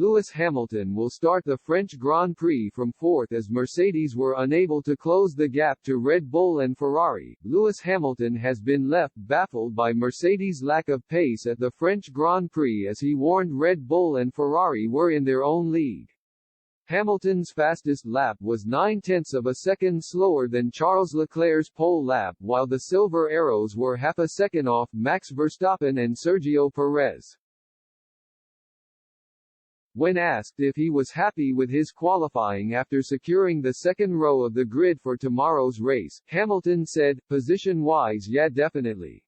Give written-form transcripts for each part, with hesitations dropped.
Lewis Hamilton will start the French Grand Prix from fourth as Mercedes were unable to close the gap to Red Bull and Ferrari. Lewis Hamilton has been left baffled by Mercedes' lack of pace at the French Grand Prix as he warned Red Bull and Ferrari were in their own league. Hamilton's fastest lap was 0.9 of a second slower than Charles Leclerc's pole lap, while the Silver Arrows were half a second off Max Verstappen and Sergio Perez. When asked if he was happy with his qualifying after securing the second row of the grid for tomorrow's race, Hamilton said, "Position-wise, yeah, definitely."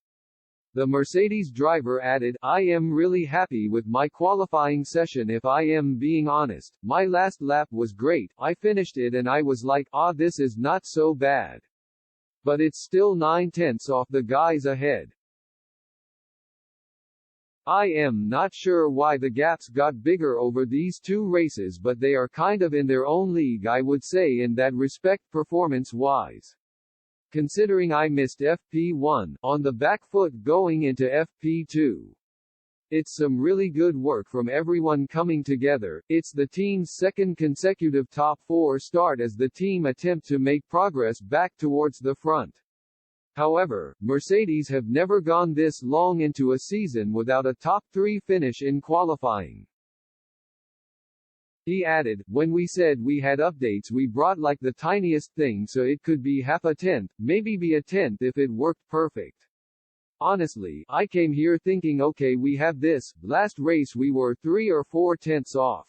The Mercedes driver added, "I am really happy with my qualifying session if I am being honest. My last lap was great, I finished it and I was like, this is not so bad. But it's still 0.9 off the guys ahead. I am not sure why the gaps got bigger over these two races, but they are kind of in their own league, I would say, in that respect performance-wise. Considering I missed FP1 on the back foot going into FP2. It's some really good work from everyone coming together. It's the team's second consecutive top 4 start as the team attempt to make progress back towards the front. However, Mercedes have never gone this long into a season without a top 3 finish in qualifying." He added, "When we said we had updates, we brought like the tiniest thing, so it could be half a tenth, maybe be a tenth if it worked perfect. Honestly, I came here thinking okay, we have this. Last race we were 3 or 4 tenths off.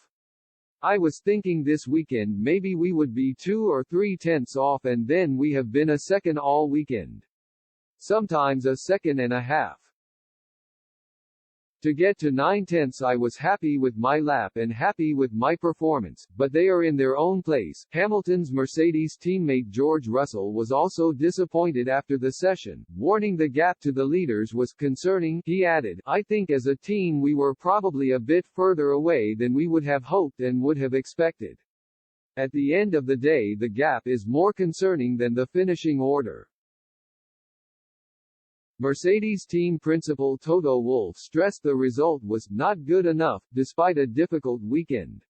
I was thinking this weekend maybe we would be 2 or 3 tenths off, and then we have been a second all weekend. Sometimes a second and a half. To get to 0.9 I was happy with my lap and happy with my performance, but they are in their own place." Hamilton's Mercedes teammate George Russell was also disappointed after the session, warning the gap to the leaders was concerning. He added, "I think as a team we were probably a bit further away than we would have hoped and would have expected. At the end of the day the gap is more concerning than the finishing order." Mercedes team principal Toto Wolff stressed the result was not good enough, despite a difficult weekend.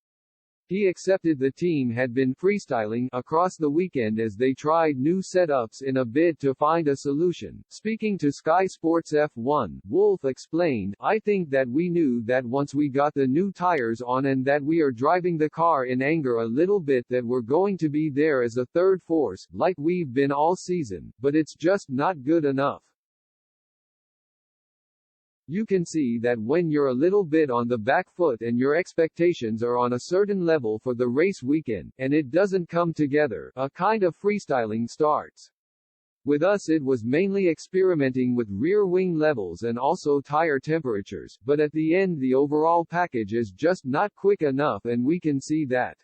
He accepted the team had been freestyling across the weekend as they tried new setups in a bid to find a solution. Speaking to Sky Sports F1, Wolff explained, "I think that we knew that once we got the new tires on and that we are driving the car in anger a little bit that we're going to be there as a third force, like we've been all season, but it's just not good enough. You can see that when you're a little bit on the back foot and your expectations are on a certain level for the race weekend, and it doesn't come together, a kind of freestyling starts. With us it was mainly experimenting with rear wing levels and also tire temperatures, but at the end the overall package is just not quick enough and we can see that.